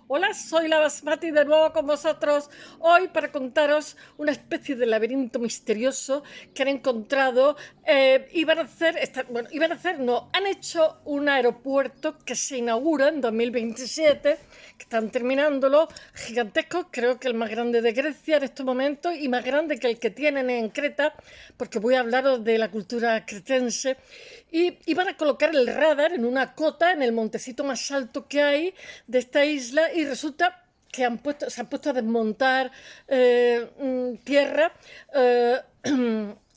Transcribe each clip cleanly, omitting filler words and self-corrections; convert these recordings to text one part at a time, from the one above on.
Hola, soy la Basmati de nuevo con vosotros hoy para contaros una especie de laberinto misterioso que han encontrado. No, han hecho un aeropuerto que se inaugura en 2027, que están terminándolo, gigantesco, creo que el más grande de Grecia en estos momentos y más grande que el que tienen en Creta, porque voy a hablaros de la cultura cretense. Y van a colocar el radar en una cota, en el montecito más alto que hay de esta isla, y resulta que se han puesto a desmontar tierra, eh,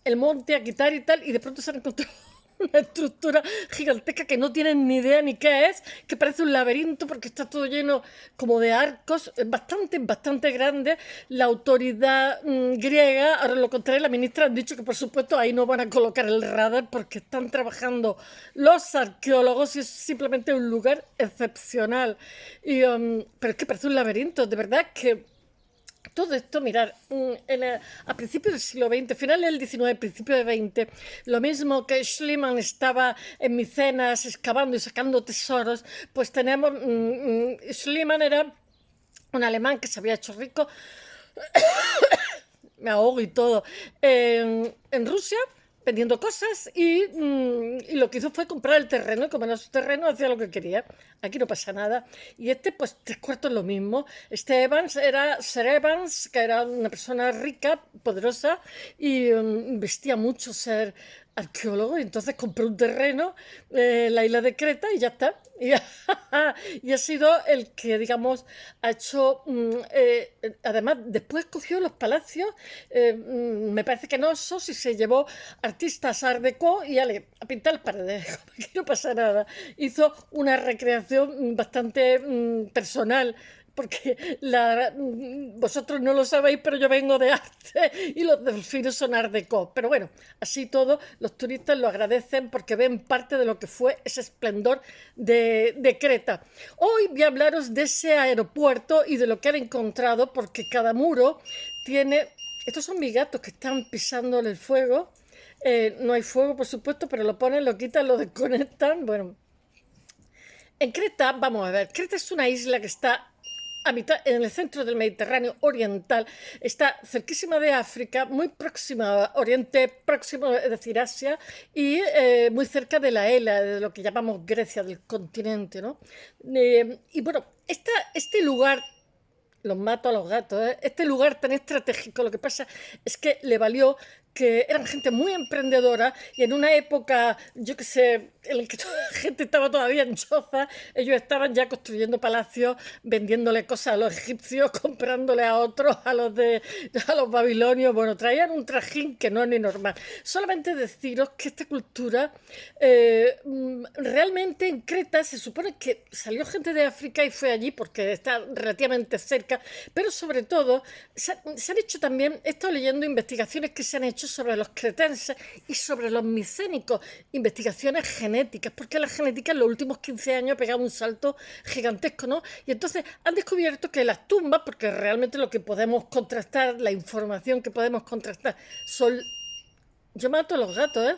el monte, a quitar y tal, y de pronto se han encontrado una estructura gigantesca que no tienen ni idea ni qué es, que parece un laberinto porque está todo lleno como de arcos, bastante grande. La autoridad griega, ahora lo contaré, la ministra, han dicho que por supuesto ahí no van a colocar el radar porque están trabajando los arqueólogos y es simplemente un lugar excepcional. Pero es que parece un laberinto, de verdad que todo esto, mirar, a principios del siglo XX, finales del XIX, principios del XX, lo mismo que Schliemann estaba en Micenas excavando y sacando tesoros, pues tenemos. Schliemann era un alemán que se había hecho rico, me ahogo y todo, en Rusia vendiendo cosas y lo que hizo fue comprar el terreno y como era su terreno hacía lo que quería. Aquí no pasa nada. Y este pues tres cuartos lo mismo. Sir Evans, que era una persona rica, poderosa y vestía mucho ser arqueólogo y entonces compró un terreno en la isla de Creta y ya está. Y ha sido el que, digamos, ha hecho, además, después cogió los palacios, me parece que no, Sos, y se llevó artistas art déco y ale, a pintar paredes, que no pasa nada. Hizo una recreación bastante personal porque vosotros no lo sabéis, pero yo vengo de arte y los delfines son art déco. Pero bueno, así todo, los turistas lo agradecen porque ven parte de lo que fue ese esplendor de Creta. Hoy voy a hablaros de ese aeropuerto y de lo que han encontrado, porque cada muro tiene. Estos son mis gatos que están pisando en el fuego. No hay fuego, por supuesto, pero lo ponen, lo quitan, lo desconectan. Bueno, en Creta, vamos a ver, Creta es una isla que está en el centro del Mediterráneo oriental, está cerquísima de África, muy próxima a Oriente Próximo, es decir, Asia, y muy cerca de la Hela, de lo que llamamos Grecia, del continente, ¿no? Y bueno, este lugar los mato a los gatos, ¿eh? Este lugar tan estratégico, lo que pasa es que le valió que eran gente muy emprendedora y en una época, yo qué sé, en la que toda la gente estaba todavía en choza, ellos estaban ya construyendo palacios, vendiéndole cosas a los egipcios, comprándole a otros, a los babilonios. Bueno, traían un trajín que no es ni normal. Solamente deciros que esta cultura, realmente en Creta se supone que salió gente de África y fue allí porque está relativamente cerca, pero sobre todo se han hecho también, he estado leyendo investigaciones que se han hecho sobre los cretenses y sobre los micénicos, investigaciones genéticas, porque la genética en los últimos 15 años ha pegado un salto gigantesco, ¿no? Y entonces han descubierto que las tumbas, porque realmente lo que podemos contrastar, la información que podemos contrastar, son. Yo mato a los gatos, ¿eh?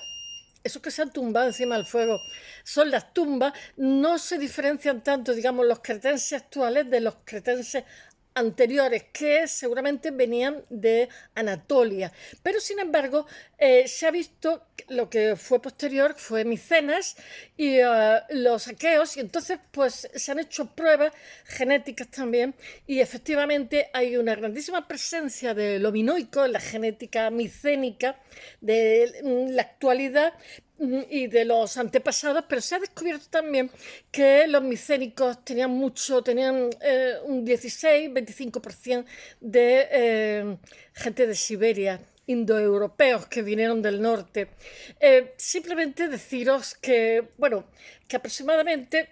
Esos que se han tumbado encima del fuego son las tumbas, no se diferencian tanto, digamos, los cretenses actuales de los cretenses anteriores, que seguramente venían de Anatolia. Pero, sin embargo, se ha visto lo que fue posterior, fue Micenas y los aqueos, y entonces pues se han hecho pruebas genéticas también, y efectivamente hay una grandísima presencia de lo minoico en la genética micénica de la actualidad y de los antepasados, pero se ha descubierto también que los micénicos tenían un 16-25% de gente de Siberia, indoeuropeos que vinieron del norte. Simplemente deciros que, bueno, que aproximadamente,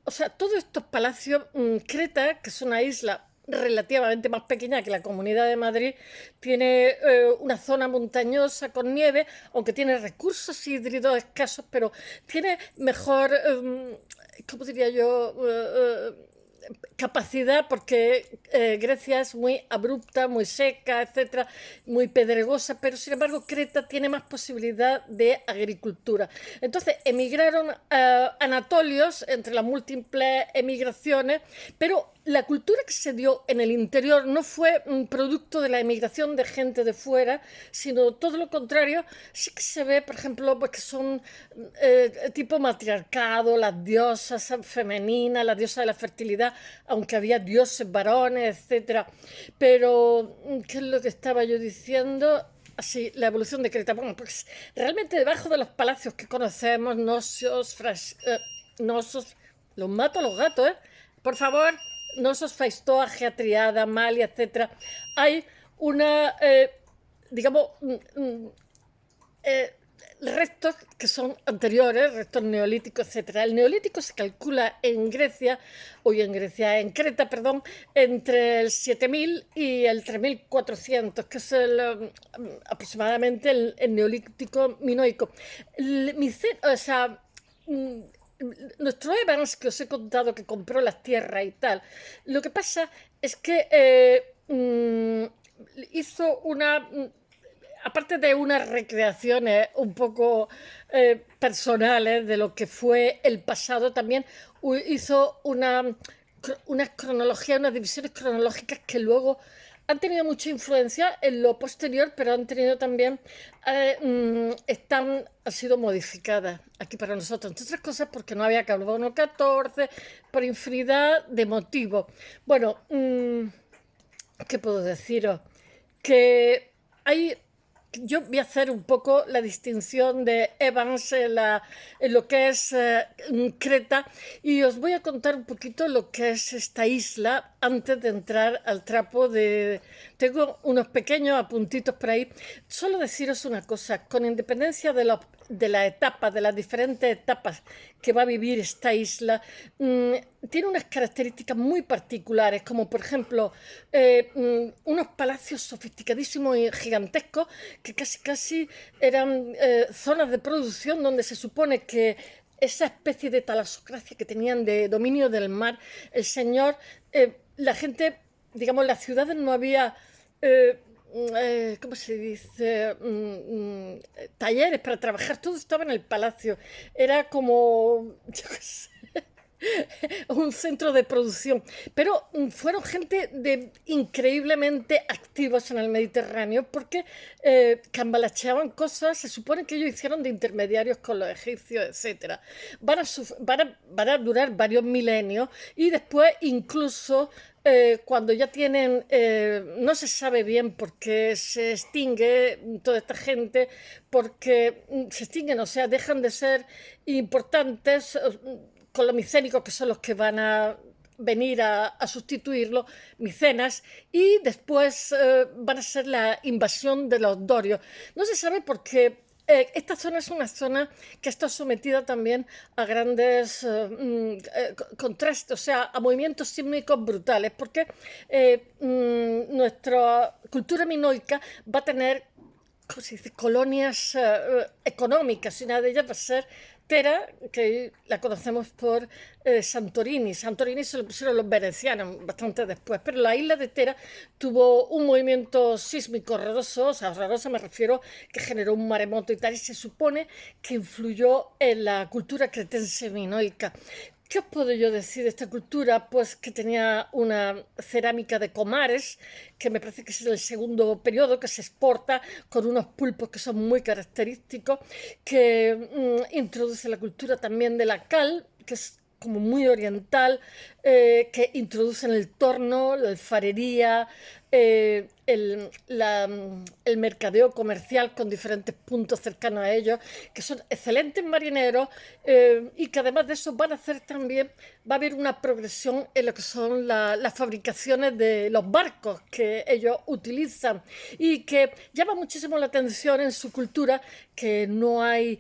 o sea, todos estos palacios, Creta, que es una isla relativamente más pequeña que la Comunidad de Madrid, tiene una zona montañosa con nieve, aunque tiene recursos hídridos escasos, pero tiene mejor, ¿cómo diría yo? capacidad, porque Grecia es muy abrupta, muy seca, etcétera, muy pedregosa, pero sin embargo Creta tiene más posibilidad de agricultura. Entonces emigraron anatolios entre las múltiples emigraciones, pero la cultura que se dio en el interior no fue un producto de la emigración de gente de fuera, sino todo lo contrario. Sí que se ve, por ejemplo, pues que son tipo matriarcado, las diosas femeninas, la diosa de la fertilidad, aunque había dioses varones, etcétera. Pero, ¿qué es lo que estaba yo diciendo? Así, la evolución de Creta. Bueno, pues realmente debajo de los palacios que conocemos, Nosos, los mato a los gatos, ¿eh? Por favor, Nosos, Faistoa, Geatriada, Malia, etcétera. Hay una, digamos, eh, restos que son anteriores, restos neolíticos, etcétera. El neolítico se calcula en Grecia, en Creta, perdón, entre el 7000 y el 3400, que es aproximadamente el neolítico minoico. O sea, nuestro Evans, que os he contado que compró las tierras y tal, lo que pasa es que hizo una, aparte de unas recreaciones un poco personales de lo que fue el pasado, también hizo unas cronologías, unas divisiones cronológicas que luego han tenido mucha influencia en lo posterior, pero han tenido también, han sido modificadas aquí para nosotros. Entre otras cosas porque no había carbono 14, por infinidad de motivos. Bueno, ¿qué puedo deciros? Que hay yo voy a hacer un poco la distinción de Evans en lo que es Creta, y os voy a contar un poquito lo que es esta isla antes de entrar al trapo de... Tengo unos pequeños apuntitos por ahí. Solo deciros una cosa, con independencia de la etapa, de las diferentes etapas que va a vivir esta isla, tiene unas características muy particulares, como por ejemplo unos palacios sofisticadísimos y gigantescos que casi eran zonas de producción donde se supone que esa especie de talasocracia que tenían de dominio del mar, el señor, la gente, digamos, en las ciudades no había... ¿cómo se dice? Talleres para trabajar, todo estaba en el palacio. Era como, yo qué sé, un centro de producción. Pero fueron gente increíblemente activos en el Mediterráneo porque cambalacheaban cosas, se supone que ellos hicieron de intermediarios con los egipcios, etcétera. Van a durar varios milenios y después incluso cuando ya tienen, no se sabe bien por qué se extingue toda esta gente, porque se extinguen, o sea, dejan de ser importantes con los micénicos, que son los que van a venir a sustituirlo, micenas, y después van a ser la invasión de los dorios. No se sabe por qué. Esta zona es una zona que está sometida también a grandes contrastes, o sea, a movimientos sísmicos brutales, porque nuestra cultura minoica va a tener, ¿cómo se dice?, colonias económicas, y una de ellas va a ser Tera, que la conocemos por Santorini. Santorini se lo pusieron los venecianos bastante después, pero la isla de Tera tuvo un movimiento sísmico horroroso, o sea, horroroso me refiero que generó un maremoto y tal, y se supone que influyó en la cultura cretense minoica. ¿Qué os puedo yo decir de esta cultura? Pues que tenía una cerámica de Comares, que me parece que es el segundo periodo, que se exporta con unos pulpos que son muy característicos, que introduce la cultura también de la cal, que es como muy oriental, que introducen el torno, la alfarería, el mercadeo comercial con diferentes puntos cercanos a ellos, que son excelentes marineros, y que además de eso van a hacer también, va a haber una progresión en lo que son las fabricaciones de los barcos que ellos utilizan, y que llama muchísimo la atención en su cultura que no hay...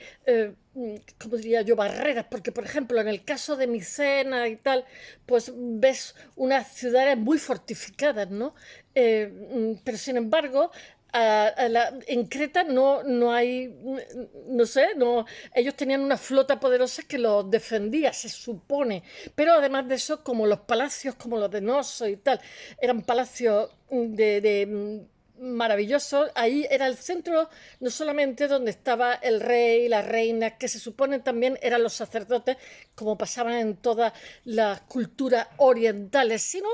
como diría yo, barreras, porque por ejemplo en el caso de Micena y tal, pues ves unas ciudades muy fortificadas, ¿no? Pero sin embargo en Creta no hay, no sé, no, ellos tenían una flota poderosa que los defendía, se supone. Pero además de eso, como los palacios, como los de Noso y tal, eran palacios maravillosos, ahí era el centro no solamente donde estaba el rey, la reina, que se supone también eran los sacerdotes, como pasaban en todas las culturas orientales, sino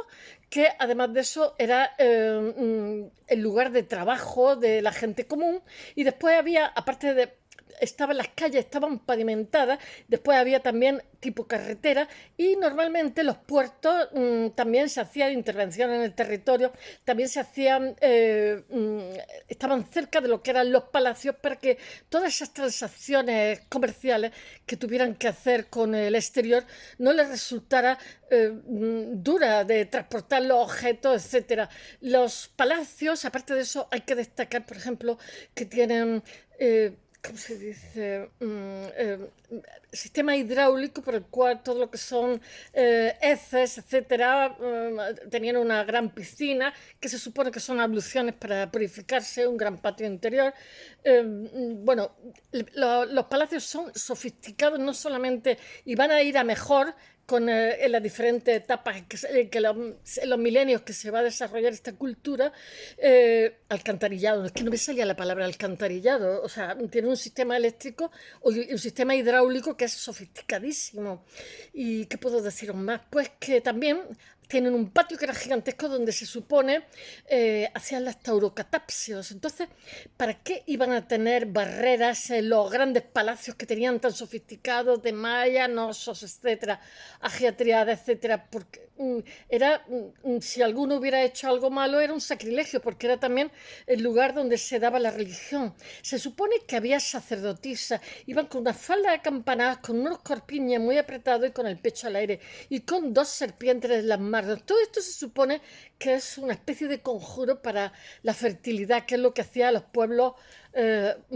que además de eso era el lugar de trabajo de la gente común. Y después había, aparte de, estaban las calles, estaban pavimentadas, después había también tipo carretera, y normalmente los puertos también se hacían intervención en el territorio, también se hacían, estaban cerca de lo que eran los palacios, para que todas esas transacciones comerciales que tuvieran que hacer con el exterior no les resultara dura de transportar los objetos, etcétera. Los palacios, aparte de eso, hay que destacar, por ejemplo, que tienen ¿cómo se dice? Sistema hidráulico por el cual todo lo que son heces, etcétera, tenían una gran piscina que se supone que son abluciones para purificarse, un gran patio interior. Bueno, los palacios son sofisticados, no solamente, y van a ir a mejor en las diferentes etapas en los milenios que se va a desarrollar esta cultura. Alcantarillado, es que no me salía la palabra alcantarillado, o sea, tiene un sistema eléctrico o un sistema hidráulico que es sofisticadísimo. ¿Y qué puedo deciros más? Pues que también tienen un patio que era gigantesco, donde se supone hacían las taurocatapsios. Entonces, ¿para qué iban a tener barreras en los grandes palacios que tenían tan sofisticados de maya, nosos, etcétera, agiatriada, etcétera? Porque era, si alguno hubiera hecho algo malo, era un sacrilegio, porque era también el lugar donde se daba la religión. Se supone que había sacerdotisas, iban con una falda de campanadas, con unos corpiños muy apretados y con el pecho al aire, y con dos serpientes en las manos. Todo esto se supone que es una especie de conjuro para la fertilidad, que es lo que hacía los pueblos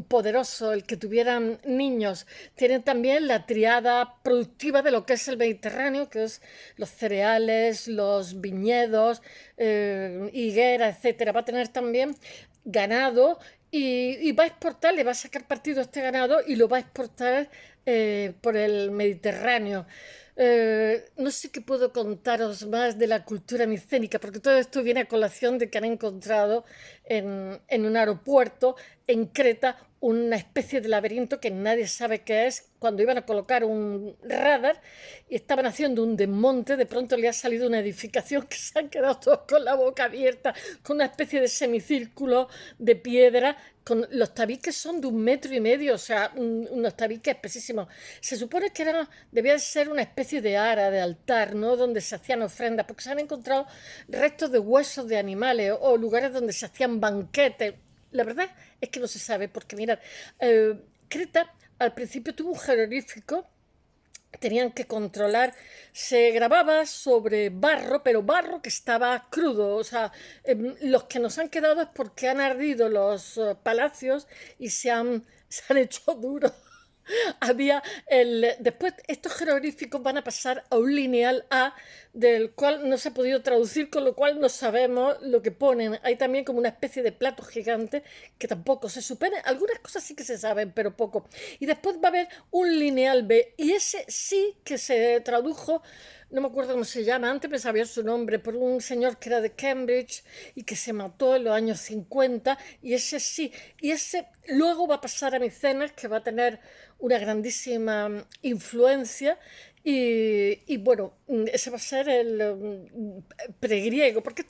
poderosos, el que tuvieran niños. Tienen también la triada productiva de lo que es el Mediterráneo, que es los cereales, los viñedos, higuera, etcétera. Va a tener también ganado y va a exportar, le va a sacar partido a este ganado y lo va a exportar por el Mediterráneo. No sé qué puedo contaros más de la cultura micénica, porque todo esto viene a colación de que han encontrado en un aeropuerto en Creta una especie de laberinto que nadie sabe qué es. Cuando iban a colocar un radar y estaban haciendo un desmonte, de pronto le ha salido una edificación que se han quedado todos con la boca abierta, con una especie de semicírculo de piedra, con los tabiques son de 1,5 metros, o sea, unos tabiques espesísimos. Se supone que debía ser una especie de ara, de altar, ¿no? Donde se hacían ofrendas, porque se han encontrado restos de huesos de animales o lugares donde se hacían banquetes. La verdad es que no se sabe, porque mirad, Creta al principio tuvo un jeroglífico, tenían que controlar, se grababa sobre barro, pero barro que estaba crudo, o sea, los que nos han quedado es porque han ardido los palacios y se han hecho duros. Después estos jeroglíficos van a pasar a un lineal A, del cual no se ha podido traducir, con lo cual no sabemos lo que ponen. Hay también como una especie de plato gigante que tampoco se supone. Algunas cosas sí que se saben, pero poco. Y después va a haber un lineal B, y ese sí que se tradujo, no me acuerdo cómo se llama, antes me sabía su nombre, por un señor que era de Cambridge y que se mató en los años 50, y ese sí, y ese luego va a pasar a Micenas, que va a tener una grandísima influencia, y bueno, ese va a ser el pregriego, porque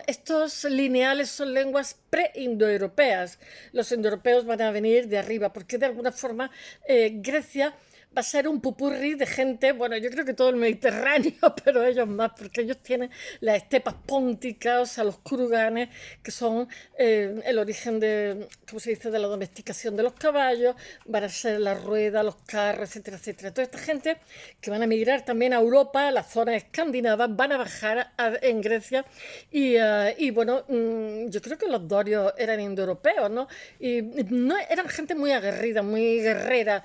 estos lineales son lenguas pre-indoeuropeas. Los indoeuropeos van a venir de arriba, porque de alguna forma Grecia va a ser un pupurri de gente, bueno, yo creo que todo el Mediterráneo, pero ellos más, porque ellos tienen las estepas pónticas, o sea, los kuruganes, que son el origen de, ¿cómo se dice?, de la domesticación de los caballos, van a ser la rueda, los carros, etcétera, etcétera. Toda esta gente que van a migrar también a Europa, a las zonas escandinavas, van a bajar en Grecia, y bueno, yo creo que los dorios eran indoeuropeos, ¿no? Y no, eran gente muy aguerrida, muy guerrera.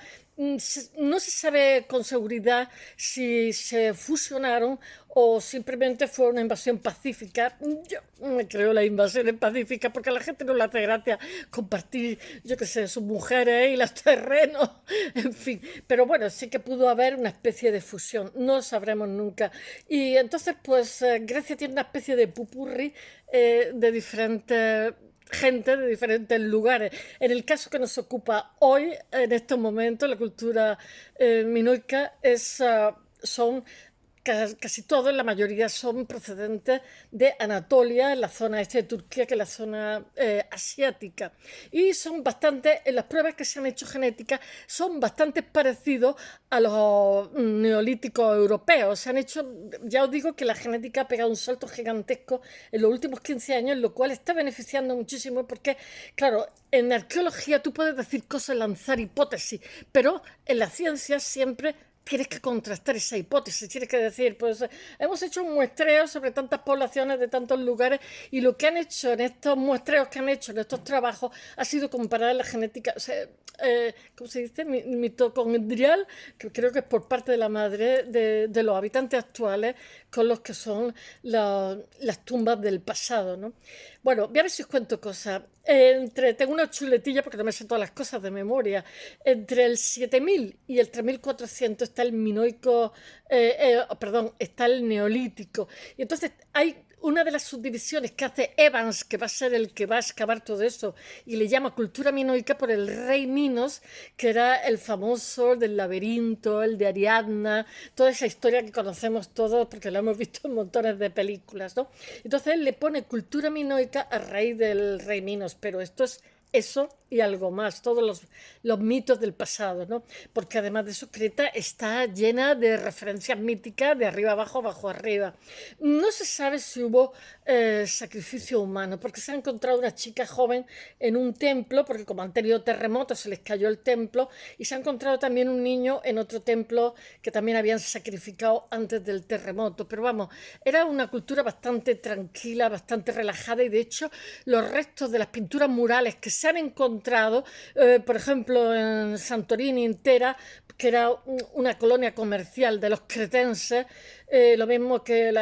No se sabe con seguridad si se fusionaron o simplemente fue una invasión pacífica. Yo me creo las invasiones pacíficas porque a la gente no le hace gracia compartir, yo qué sé, sus mujeres y los terrenos, en fin. Pero bueno, sí que pudo haber una especie de fusión, no lo sabremos nunca. Y entonces, pues Grecia tiene una especie de pupurri de diferentes gente de diferentes lugares. En el caso que nos ocupa hoy, en estos momentos, la cultura minoica son casi todos, la mayoría son procedentes de Anatolia, en la zona este de Turquía, que es la zona asiática. Y son bastante, en las pruebas que se han hecho genéticas, son bastante parecidos a los neolíticos europeos. Se han hecho, ya os digo que la genética ha pegado un salto gigantesco en los últimos 15 años, lo cual está beneficiando muchísimo porque, claro, en arqueología tú puedes decir cosas, lanzar hipótesis, pero en la ciencia siempre tienes que contrastar esa hipótesis, tienes que decir, pues hemos hecho un muestreo sobre tantas poblaciones de tantos lugares y lo que han hecho en estos muestreos que han hecho en estos trabajos ha sido comparar la genética, o sea, ¿cómo se dice? Mitocondrial, que creo que es por parte de la madre de los habitantes actuales con los que son las tumbas del pasado, ¿no? Bueno, voy a ver si os cuento cosas. Tengo una chuletilla porque no me sé todas las cosas de memoria. Entre el 7000 y el 3400 está el minoico, perdón, está el neolítico. Y entonces hay una de las subdivisiones que hace Evans, que va a ser el que va a excavar todo eso, y le llama cultura minoica por el rey Minos, que era el famoso del laberinto, el de Ariadna, toda esa historia que conocemos todos porque la hemos visto en montones de películas, ¿no? Entonces él le pone cultura minoica a raíz del rey Minos, pero esto es eso y algo más, todos los mitos del pasado, ¿no? Porque además de eso, Creta está llena de referencias míticas de arriba abajo, abajo arriba. No se sabe si hubo sacrificio humano, porque se ha encontrado una chica joven en un templo, porque como han tenido terremotos se les cayó el templo, y se ha encontrado también un niño en otro templo que también habían sacrificado antes del terremoto. Pero vamos, era una cultura bastante tranquila, bastante relajada, y de hecho los restos de las pinturas murales que se han encontrado, por ejemplo, en Santorini entera, que era una colonia comercial de los cretenses, lo mismo que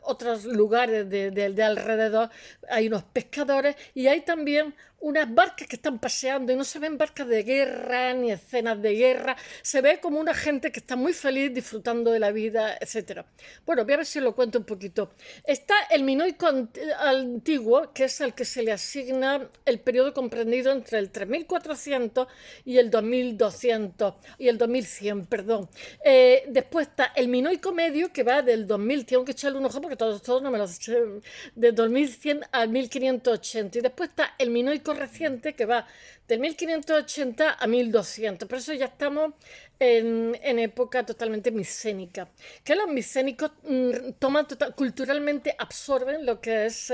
otros lugares de alrededor, hay unos pescadores y hay también unas barcas que están paseando y no se ven barcas de guerra ni escenas de guerra, se ve como una gente que está muy feliz disfrutando de la vida, etcétera. Bueno, voy a ver si lo cuento un poquito. Está el minoico antiguo, que es al que se le asigna el periodo comprendido entre el 3400 y el 2200 y el 2100, perdón. Después está el minoico medio, que va del 2000, tengo que echarle un ojo porque todos no me los eché, del 2100 al 1580, y después está el minoico reciente, que va del 1580 a 1200. Por eso ya estamos en época totalmente micénica. Que los micénicos toman culturalmente, absorben lo que es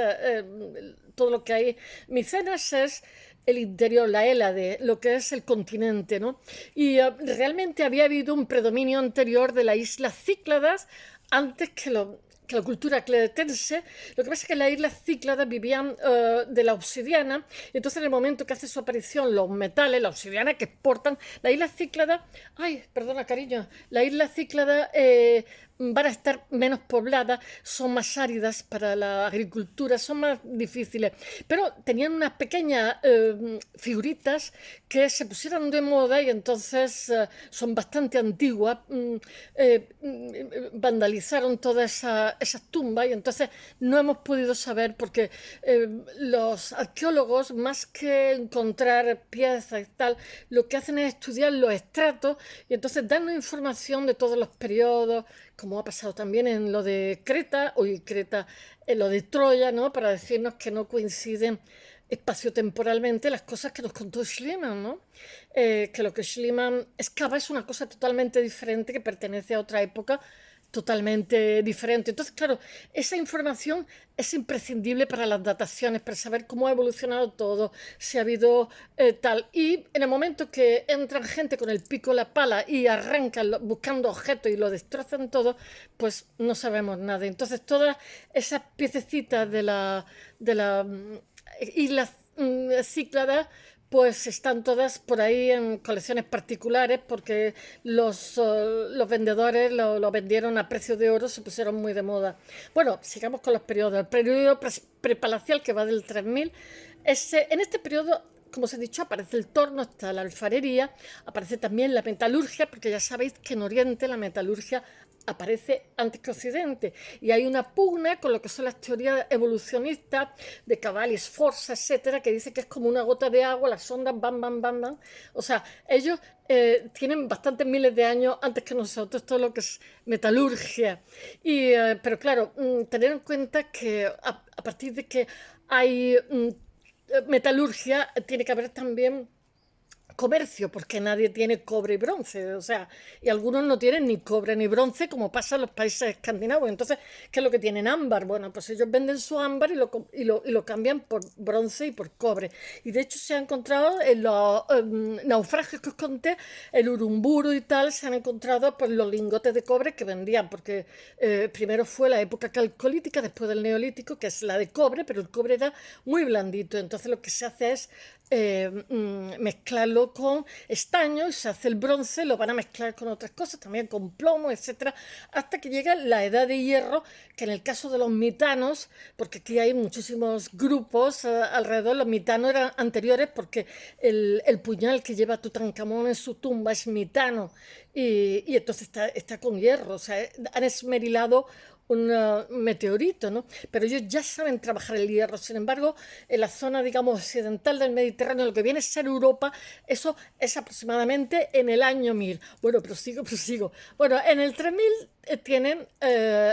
todo lo que hay. Micenas es el interior, la Hélade, lo que es el continente, ¿no? Y realmente había habido un predominio anterior de las islas Cícladas antes que la cultura cretense. Lo que pasa es que las islas Cícladas vivían de la obsidiana, y entonces en el momento que hace su aparición los metales, la obsidiana que exportan, las islas Cícladas, ay, perdona cariño, las islas Cícladas van a estar menos pobladas, son más áridas para la agricultura, son más difíciles, pero tenían unas pequeñas figuritas que se pusieron de moda y entonces son bastante antiguas, vandalizaron todas esas tumbas y entonces no hemos podido saber porque los arqueólogos, más que encontrar piezas y tal, lo que hacen es estudiar los estratos y entonces darnos información de todos los periodos, como ha pasado también en lo de Creta, en lo de Troya, ¿no? Para decirnos que no coinciden espaciotemporalmente las cosas que nos contó Schliemann, ¿no? Que lo que Schliemann excava es una cosa totalmente diferente que pertenece a otra época totalmente diferente. Entonces, claro, esa información es imprescindible para las dataciones, para saber cómo ha evolucionado todo, si ha habido tal. Y en el momento que entran gente con el pico y la pala y arrancan buscando objetos y lo destrozan todo, pues no sabemos nada. Entonces, todas esas piececitas de la isla Cíclada pues están todas por ahí en colecciones particulares porque los vendedores lo vendieron a precio de oro, se pusieron muy de moda. Bueno, sigamos con los periodos. El periodo prepalacial que va del 3000, en este periodo, como os he dicho, aparece el torno, está la alfarería, aparece también la metalurgia, porque ya sabéis que en Oriente la metalurgia aparece antes que Occidente, y hay una pugna con lo que son las teorías evolucionistas de Cavalli, Sforza, etcétera, que dice que es como una gota de agua, las ondas van, van, van, van. O sea, ellos tienen bastantes miles de años antes que nosotros, todo lo que es metalurgia. Pero claro, tener en cuenta que a partir de que hay metalurgia, tiene que haber también comercio, porque nadie tiene cobre y bronce, o sea, y algunos no tienen ni cobre ni bronce, como pasa en los países escandinavos. Entonces, ¿qué es lo que tienen? Ámbar. Bueno, pues ellos venden su ámbar y lo cambian por bronce y por cobre. Y de hecho se ha encontrado en los naufragios que os conté, el Urumburu y tal, se han encontrado pues los lingotes de cobre que vendían, porque primero fue la época calcolítica, después del neolítico, que es la de cobre, pero el cobre era muy blandito. Entonces lo que se hace es mezclarlo con estaño y se hace el bronce, lo van a mezclar con otras cosas, también con plomo, etcétera, hasta que llega la edad de hierro, que en el caso de los mitanos, porque aquí hay muchísimos grupos alrededor, los mitanos eran anteriores porque el puñal que lleva Tutankamón en su tumba es mitano y entonces está con hierro, o sea, han esmerilado un meteorito, ¿no? Pero ellos ya saben trabajar el hierro. Sin embargo, en la zona, digamos, occidental del Mediterráneo, lo que viene a ser Europa, eso es aproximadamente en el año 1000. Bueno, prosigo. Bueno, en el 3000 tienen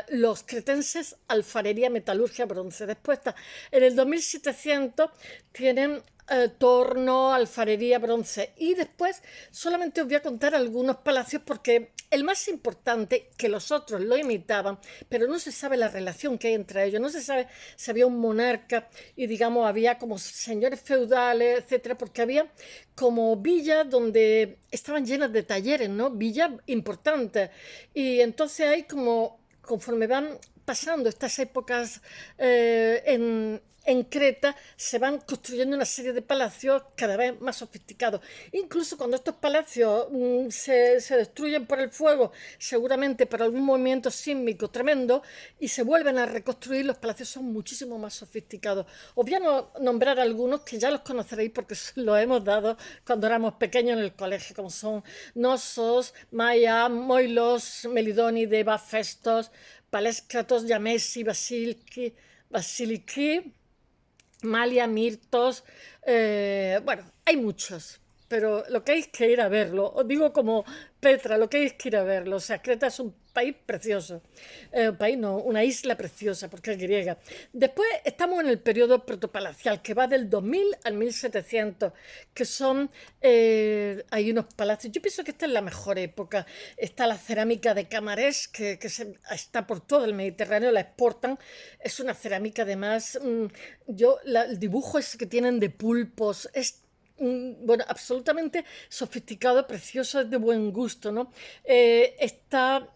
los cretenses alfarería, metalurgia, bronce. Después está, en el 2700 tienen torno, alfarería, bronce. Y después solamente os voy a contar algunos palacios porque el más importante, que los otros lo imitaban, pero no se sabe la relación que hay entre ellos, no se sabe si había un monarca y digamos había como señores feudales, etcétera, porque había como villas donde estaban llenas de talleres, ¿no? Villas importantes. Y entonces hay como, conforme van pasando estas épocas en Creta, se van construyendo una serie de palacios cada vez más sofisticados. Incluso cuando estos palacios se destruyen por el fuego, seguramente por algún movimiento sísmico tremendo, y se vuelven a reconstruir, los palacios son muchísimo más sofisticados. Os voy a nombrar algunos que ya los conoceréis porque los hemos dado cuando éramos pequeños en el colegio, como son Nosos, Maya, Moilos, Melidónide, Festos, Paleskratos, Yamesi, Basiliki, Malia, Mirtos, bueno, hay muchos, pero lo que hay es que ir a verlo. Os digo como Petra, lo que hay es que ir a verlo. O sea, Creta es un país precioso. Un país no, una isla preciosa, porque es griega. Después estamos en el periodo protopalacial, que va del 2000 al 1700, que son, hay unos palacios. Yo pienso que esta es la mejor época. Está la cerámica de Camarés, que está por todo el Mediterráneo, la exportan. Es una cerámica además, el dibujo ese que tienen de pulpos, es bueno, absolutamente sofisticado, precioso, es de buen gusto, ¿no? Está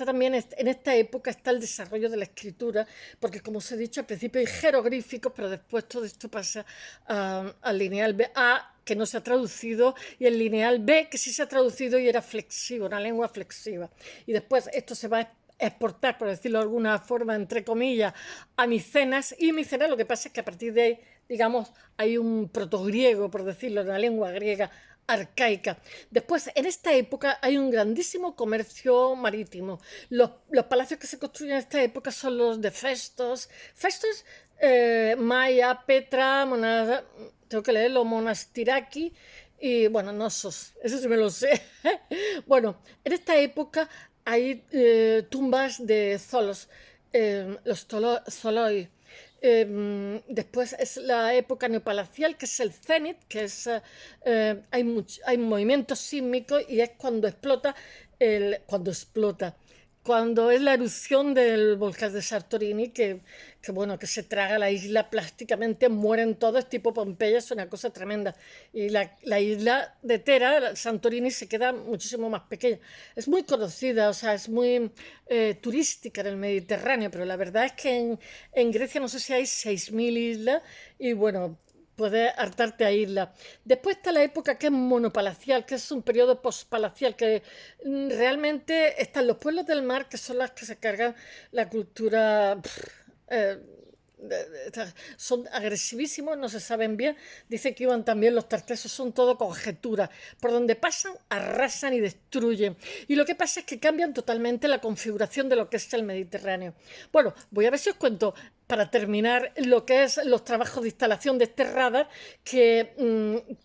también en esta época está el desarrollo de la escritura, porque como os he dicho, al principio hay jeroglíficos, pero después todo esto pasa al lineal A, que no se ha traducido, y el lineal B, que sí se ha traducido y era flexivo, una lengua flexiva. Y después esto se va a exportar, por decirlo de alguna forma, entre comillas, a Micenas, y Micenas lo que pasa es que a partir de ahí, digamos, hay un protogriego, por decirlo, una lengua griega arcaica. Después, en esta época hay un grandísimo comercio marítimo. Los palacios que se construyen en esta época son los de Festos. Festos, Maya, Petra, tengo que leerlo, Monastiraki y, bueno, Nosos, eso sí me lo sé. Bueno, en esta época hay tumbas de Zolos, los Zoloi. Después es la época neopalacial, que es el cenit, que es hay movimientos sísmicos y es cuando es la erupción del volcán de Santorini, bueno, que se traga la isla plásticamente, mueren todos, tipo Pompeya, es una cosa tremenda. Y la isla de Tera, Santorini, se queda muchísimo más pequeña. Es muy conocida, o sea, es muy turística en el Mediterráneo, pero la verdad es que en Grecia no sé si hay 6000 islas y bueno, puedes hartarte a irla. Después está la época que es monopalacial, que es un periodo pospalacial, que realmente están los pueblos del mar, que son las que se cargan la cultura. Eh, Son agresivísimos, no se saben bien. Dice que iban también los tartesos, son todo conjeturas. Por donde pasan, arrasan y destruyen. Y lo que pasa es que cambian totalmente la configuración de lo que es el Mediterráneo. Bueno, voy a ver si os cuento para terminar lo que es los trabajos de instalación de este radar que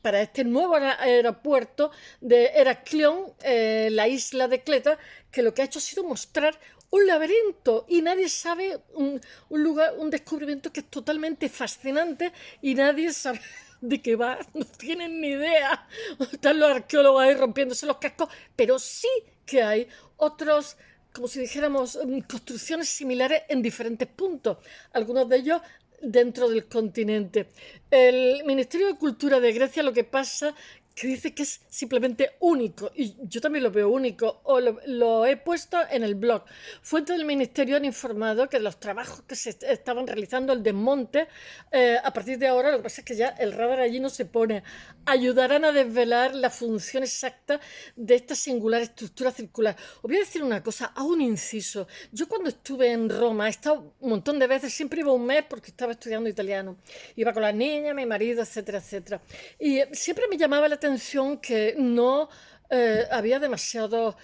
para este nuevo aeropuerto de Heraclión, la isla de Creta, que lo que ha hecho ha sido mostrar un laberinto y nadie sabe un lugar, un descubrimiento que es totalmente fascinante y nadie sabe de qué va, no tienen ni idea. Están los arqueólogos ahí rompiéndose los cascos, pero sí que hay otros, como si dijéramos, construcciones similares en diferentes puntos, algunos de ellos dentro del continente. El Ministerio de Cultura de Grecia lo que pasa que dice que es simplemente único, y yo también lo veo único, o lo he puesto en el blog. Fuentes del Ministerio han informado que los trabajos que se estaban realizando, el desmonte, a partir de ahora, lo que pasa es que ya el radar allí no se pone, ayudarán a desvelar la función exacta de esta singular estructura circular. Os voy a decir una cosa, hago un inciso. Yo cuando estuve en Roma, he estado un montón de veces, siempre iba un mes porque estaba estudiando italiano. Iba con las niñas, mi marido, etcétera, etcétera. Y siempre me llamaba la atención que no había demasiados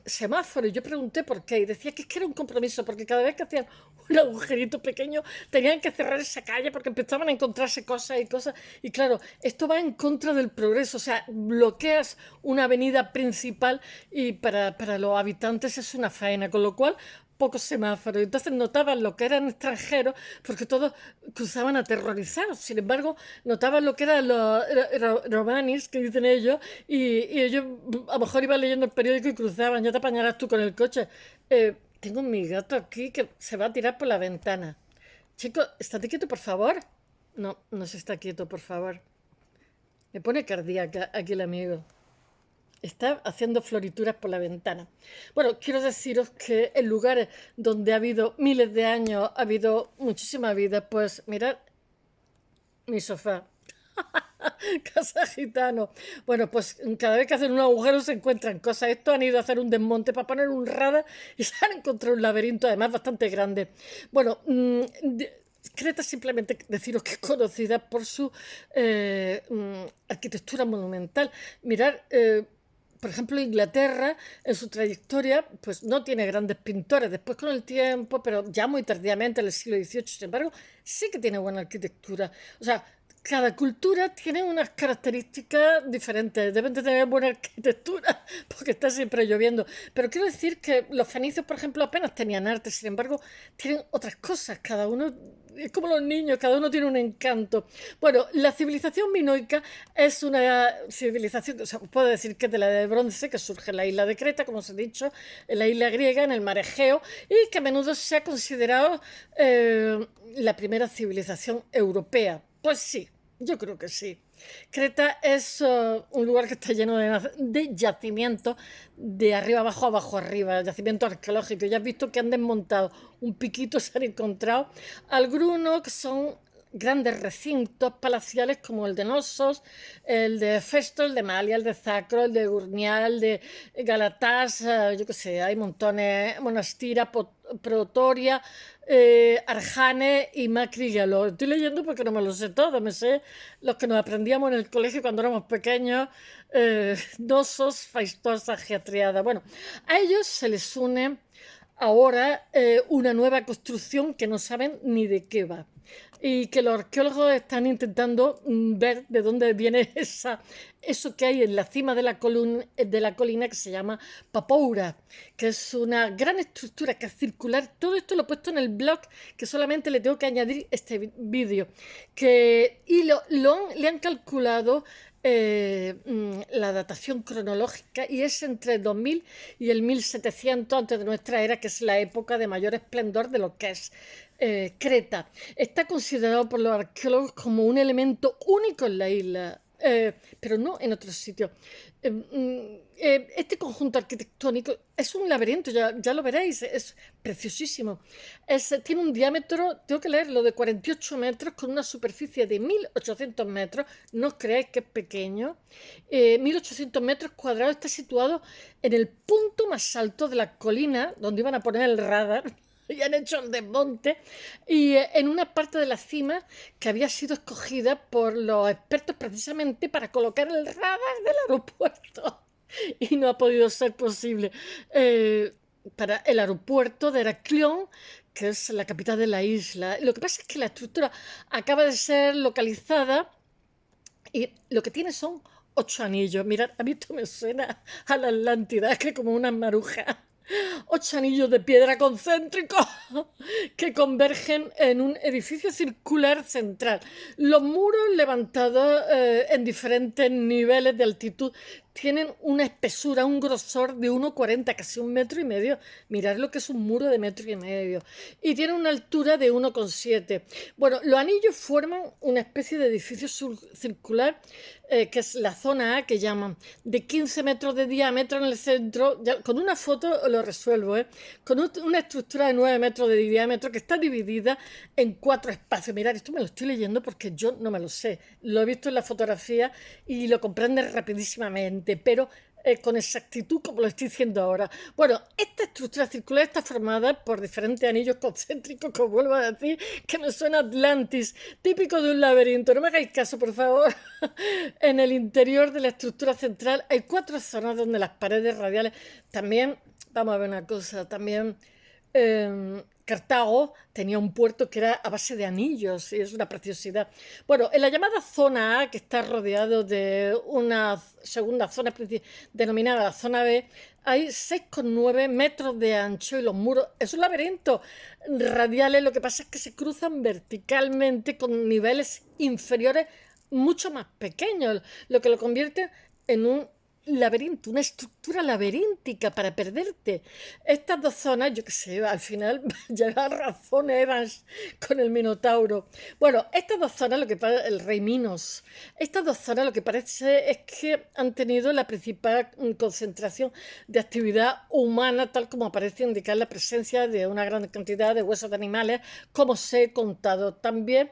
semáforos. Yo pregunté por qué y decía que es que era un compromiso, porque cada vez que hacían un agujerito pequeño tenían que cerrar esa calle porque empezaban a encontrarse cosas y cosas. Y claro, esto va en contra del progreso, o sea, bloqueas una avenida principal y para los habitantes es una faena, con lo cual pocos semáforos. Entonces notaban lo que eran extranjeros porque todos cruzaban aterrorizados. Sin embargo, notaban lo que eran los romanis, que dicen ellos, y ellos a lo mejor iban leyendo el periódico y cruzaban. Ya te apañarás tú con el coche. Tengo mi gato aquí que se va a tirar por la ventana. Chico, estate quieto, por favor. No, no se está quieto, por favor. Me pone cardíaca aquí el amigo. Está haciendo florituras por la ventana. Bueno, quiero deciros que en lugares donde ha habido miles de años, ha habido muchísima vida, pues mirad mi sofá. Casa gitano. Bueno, pues cada vez que hacen un agujero se encuentran cosas. Estos han ido a hacer un desmonte para poner un radar y se han encontrado un laberinto, además bastante grande. Bueno, Creta simplemente deciros que es conocida por su arquitectura monumental. Mirar, por ejemplo, Inglaterra, en su trayectoria, pues no tiene grandes pintores. Después con el tiempo, pero ya muy tardíamente, en el siglo XVIII, sin embargo, sí que tiene buena arquitectura. O sea, cada cultura tiene unas características diferentes. Deben de tener buena arquitectura porque está siempre lloviendo. Pero quiero decir que los fenicios, por ejemplo, apenas tenían arte. Sin embargo, tienen otras cosas. Cada uno es como los niños, cada uno tiene un encanto. Bueno, la civilización minoica es una civilización, o sea, puedo decir que es de la de bronce, que surge en la isla de Creta, como os he dicho, en la isla griega, en el mar Egeo, y que a menudo se ha considerado la primera civilización europea. Pues sí, yo creo que sí. Creta es un lugar que está lleno de yacimientos de arriba abajo, abajo arriba, yacimientos arqueológicos. Ya has visto que han desmontado un piquito, se han encontrado algunos que son grandes recintos palaciales como el de Nosos, el de Festo, el de Malia, el de Zacro, el de Urnia, el de Galatás, yo qué sé, hay montones, Monastira, Protoria, Arjane y Macri. Lo estoy leyendo porque no me lo sé todo, me sé los que nos aprendíamos en el colegio cuando éramos pequeños, Nosos, Faistosa, Geatriada. Bueno, a ellos se les une ahora una nueva construcción que no saben ni de qué va y que los arqueólogos están intentando ver de dónde viene eso que hay en la cima de la colina que se llama Papoura, que es una gran estructura que es circular. Todo esto lo he puesto en el blog, que solamente le tengo que añadir este vídeo. Le han calculado la datación cronológica y es entre el 2000 y el 1700 antes de nuestra era, que es la época de mayor esplendor de lo que es Creta. Está considerado por los arqueólogos como un elemento único en la isla. pero no en otros sitios. Este conjunto arquitectónico es un laberinto, ya lo veréis, es preciosísimo. Tiene un diámetro, tengo que leerlo, de 48 metros con una superficie de 1.800 metros. No os creáis que es pequeño. 1.800 metros cuadrados, está situado en el punto más alto de la colina donde iban a poner el radar. Y han hecho el desmonte, y en una parte de la cima que había sido escogida por los expertos precisamente para colocar el radar del aeropuerto, y no ha podido ser posible. Para el aeropuerto de Heraclión, que es la capital de la isla. Lo que pasa es que la estructura acaba de ser localizada y lo que tiene son 8 anillos. Mirad, a mí esto me suena a la Atlántida, que como una maruja. 8 anillos de piedra concéntricos que convergen en un edificio circular central. Los muros levantados en diferentes niveles de altitud tienen una espesura, un grosor de 1,40, casi 1,5 metros. Mirad lo que es un muro de 1,5 metros. Y tiene una altura de 1,7. Bueno, los anillos forman una especie de edificio circular, que es la zona A, que llaman, de 15 metros de diámetro en el centro. Ya, con una foto lo resuelvo, con una estructura de 9 metros de diámetro que está dividida en 4 espacios. Mirad, esto me lo estoy leyendo porque yo no me lo sé. Lo he visto en la fotografía y lo comprendes rapidísimamente, pero con exactitud como lo estoy diciendo ahora. Bueno, esta estructura circular está formada por diferentes anillos concéntricos, como vuelvo a decir, que me suena Atlantis, típico de un laberinto. No me hagáis caso, por favor. En el interior de la estructura central hay 4 zonas donde las paredes radiales también, vamos a ver una cosa, también Cartago tenía un puerto que era a base de anillos, y es una preciosidad. Bueno, en la llamada zona A, que está rodeado de una segunda zona denominada la zona B, hay 6,9 metros de ancho y los muros, es un laberinto radiales, lo que pasa es que se cruzan verticalmente con niveles inferiores mucho más pequeños, lo que lo convierte en un laberinto, una estructura laberíntica para perderte. Estas 2 zonas, yo qué sé, al final lleva razón Evans con el Minotauro. Bueno, estas 2 zonas, lo que pasa, el rey Minos, estas 2 zonas lo que parece es que han tenido la principal concentración de actividad humana, tal como parece indicar la presencia de una gran cantidad de huesos de animales, como os he contado. También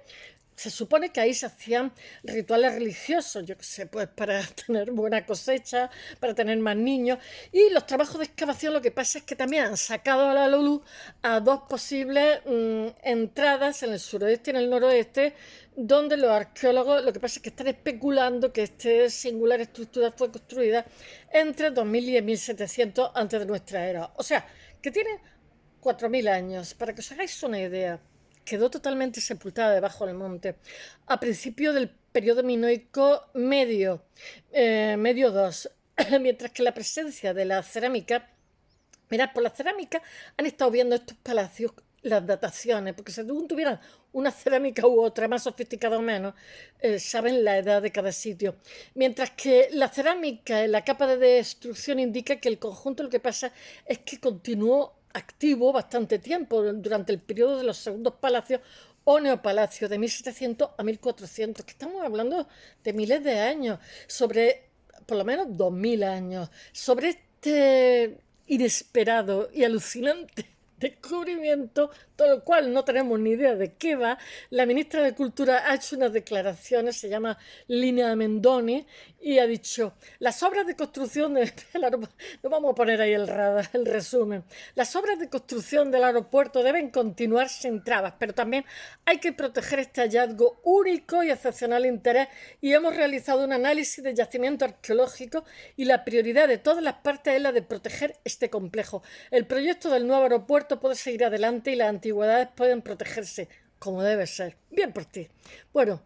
se supone que ahí se hacían rituales religiosos, yo qué sé, pues para tener buena cosecha, para tener más niños. Y los trabajos de excavación, lo que pasa es que también han sacado a la luz a 2 posibles entradas en el suroeste y en el noroeste, donde los arqueólogos, lo que pasa es que están especulando que esta singular estructura fue construida entre 2000 y 1700 antes de nuestra era. O sea, que tiene 4.000 años, para que os hagáis una idea. Quedó totalmente sepultada debajo del monte a principios del periodo minoico medio, medio 2, mientras que la presencia de la cerámica, mirad, por la cerámica han estado viendo estos palacios las dataciones, porque según tuvieran una cerámica u otra, más sofisticada o menos, saben la edad de cada sitio. Mientras que la cerámica en la capa de destrucción indica que el conjunto, lo que pasa es que continuó activo bastante tiempo durante el periodo de los segundos palacios o neopalacios de 1700 a 1400, que estamos hablando de miles de años, sobre por lo menos 2000 años, sobre este inesperado y alucinante descubrimiento, todo lo cual no tenemos ni idea de qué va. La ministra de Cultura ha hecho unas declaraciones, se llama Linea Mendoni, y ha dicho: las obras de construcción del aeropuerto, no vamos a poner ahí el radar, el resumen, las obras de construcción del aeropuerto deben continuar sin trabas, pero también hay que proteger este hallazgo único y excepcional interés, y hemos realizado un análisis de yacimiento arqueológico y la prioridad de todas las partes es la de proteger este complejo. El proyecto del nuevo aeropuerto puede seguir adelante y las antigüedades pueden protegerse como debe ser. Bien por ti. Bueno,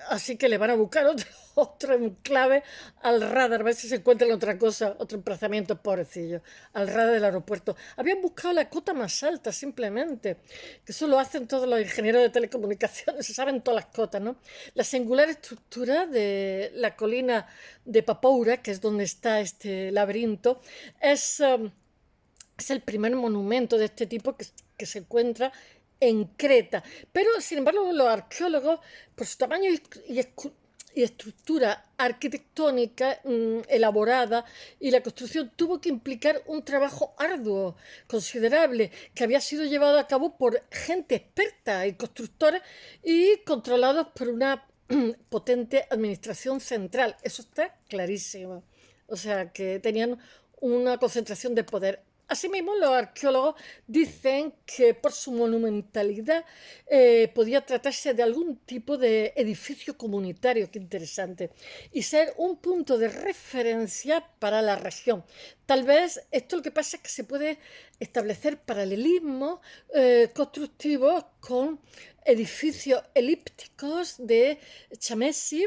así que le van a buscar otro enclave al radar, a ver si se encuentran otra cosa, otro emplazamiento, pobrecillo, al radar del aeropuerto. Habían buscado la cota más alta, simplemente, que eso lo hacen todos los ingenieros de telecomunicaciones, se saben todas las cotas, ¿no? La singular estructura de la colina de Papoura, que es donde está este laberinto, es el primer monumento de este tipo que se encuentra en Creta. Pero, sin embargo, los arqueólogos, por su tamaño y y estructura arquitectónica elaborada, y la construcción tuvo que implicar un trabajo arduo, considerable, que había sido llevado a cabo por gente experta y constructores y controlados por una potente administración central. Eso está clarísimo. O sea, que tenían una concentración de poder. Asimismo, los arqueólogos dicen que por su monumentalidad podía tratarse de algún tipo de edificio comunitario, qué interesante, y ser un punto de referencia para la región. Tal vez esto lo que pasa es que se puede establecer paralelismos constructivos con edificios elípticos de Chamesi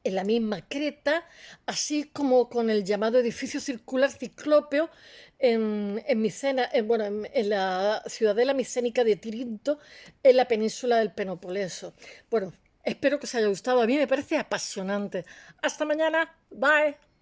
en la misma Creta, así como con el llamado edificio circular ciclópeo Micena, en la ciudadela micénica de Tirinto, en la península del Peloponeso. Bueno, espero que os haya gustado. A mí me parece apasionante. Hasta mañana. Bye.